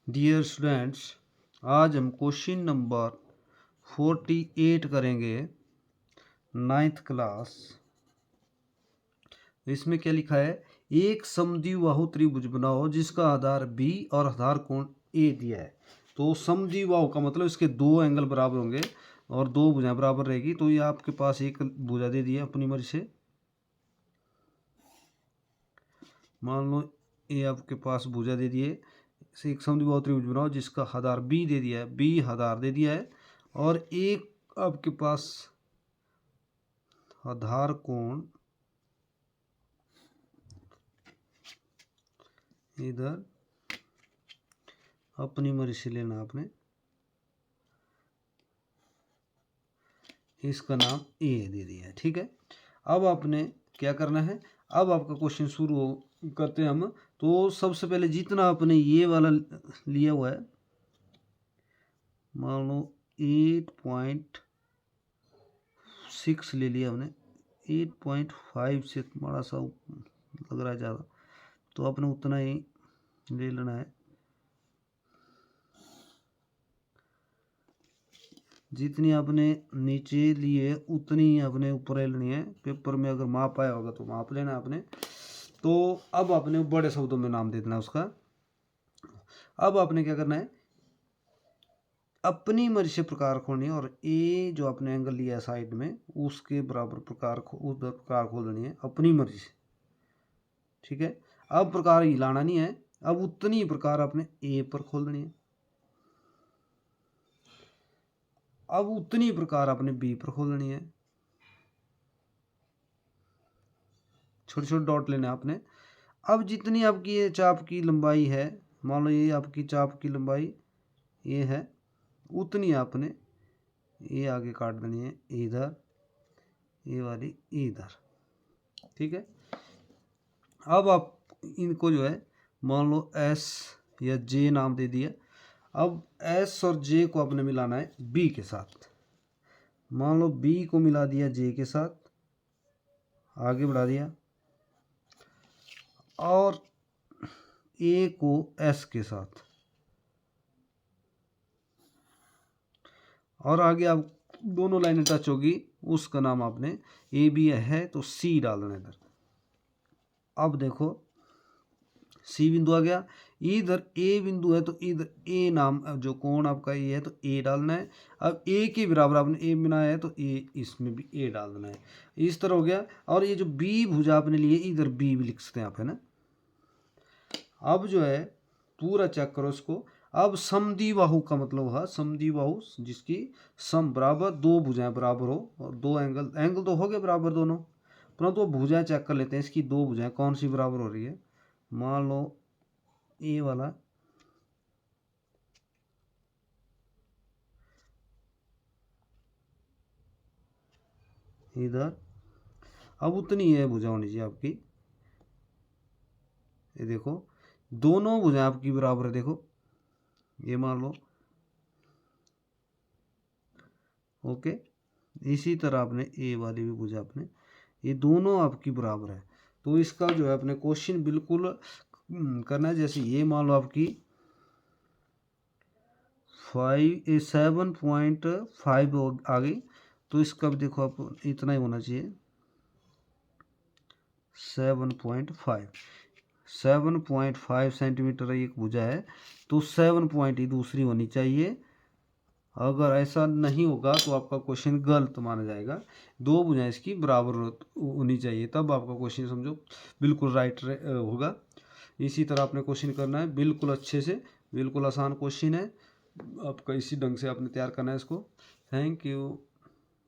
Dear students, आज हम question number 48 करेंगे, 9th क्लास। इसमें क्या लिखा है? एक समद्विबाहु त्रिभुज बनाओ जिसका आधार बी और आधार कोण ए दिया है। तो समद्विबाहु का मतलब इसके दो एंगल बराबर होंगे और दो भुजाएं बराबर रहेगी। तो ये आपके पास एक भुजा दे दी है अपनी मर्जी से। मान लो ये आपके पास भुजा दे दिए, से एक समद्विबाहु त्रिभुज बनाओ जिसका आधार बी दे दिया है, बी आधार दे दिया है और एक आपके पास आधार कोण इधर अपनी मर्जी से लेना आपने, इसका नाम ए दे दिया है। ठीक है, अब आपने क्या करना है? अब आपका क्वेश्चन शुरू करते हैं हम। तो सबसे पहले जितना आपने ये वाला लिया हुआ है, मान लो 8.6 ले लिया हमने, 8.5 से बड़ा सा लग रहा है ज़्यादा, तो आपने उतना ही ले लेना है। जितनी आपने नीचे लिए उतनी आपने ऊपर ले लेनी है। पेपर में अगर माप आया होगा तो माप लेना आपने। तो अब आपने बड़े शब्दों में नाम दे देना उसका। अब आपने क्या करना है? अपनी मर्जी से प्रकार खोलनी है और ए जो आपने एंगल लिया है साइड में उसके बराबर प्रकार उधर प्रकार खोल देनी है अपनी मर्जी से। ठीक है, अब प्रकार हिलाना नहीं है, अब उतनी प्रकार आपने ए पर खोल देनी है। अब उतनी प्रकार आपने बी पर खोल देनी है। छोटे छोटे डॉट लेने आपने। अब जितनी आपकी ये चाप की लंबाई है, मान लो ये आपकी चाप की लंबाई ये है, उतनी आपने ये आगे काट देनी है इधर, ये वाली इधर। ठीक है, अब आप इनको जो है मान लो एस या जे नाम दे दिया। अब एस और जे को आपने मिलाना है बी के साथ। मान लो बी को मिला दिया जे के साथ, आगे बढ़ा दिया, और ए को एस के साथ, और आगे आप दोनों लाइनें टच होगी, उसका नाम आपने ए बी है तो सी डाल देना इधर। अब देखो सी बिंदु आ गया, इधर ए बिंदु है तो इधर ए नाम जो कोण आपका ये है तो ए डालना है। अब ए के बराबर आपने ए बनाया है तो ए इसमें भी ए डाल देना है। इस तरह हो गया। और ये जो बी भुजा आपने लिए इधर बी भी लिख सकते हैं आप, है ना। अब जो है पूरा चेक करो इसको। अब समद्विबाहु का मतलब हुआ समद्विबाहु जिसकी सम बराबर दो भुजाएं बराबर हो और दो एंगल तो हो गए बराबर दोनों, परंतु वो भुजाएं चेक कर लेते हैं इसकी दो भुजाएं कौन सी बराबर हो रही है। मान लो ये वाला इधर, अब उतनी है भुजा होनी चाहिए आपकी। ये देखो दोनों भुजाएं आपकी बराबर है। देखो ये मान लो, ओके। इसी तरह आपने ए वाली भी भुजा अपने, ये दोनों आपकी बराबर है। तो इसका जो है अपने क्वेश्चन बिल्कुल करना है। जैसे ये मान लो आपकी 7.5 आ गई, तो इसका भी देखो आप इतना ही होना चाहिए, 7.5 सेंटीमीटर एक भुजा है तो 7 पॉइंट ही दूसरी होनी चाहिए। अगर ऐसा नहीं होगा तो आपका क्वेश्चन गलत माना जाएगा। दो भुजाएं इसकी बराबर होनी चाहिए, तब आपका क्वेश्चन समझो बिल्कुल राइट होगा। इसी तरह आपने क्वेश्चन करना है बिल्कुल अच्छे से, बिल्कुल आसान क्वेश्चन है। आपका इसी ढंग से आपने तैयार करना है इसको। Thank you.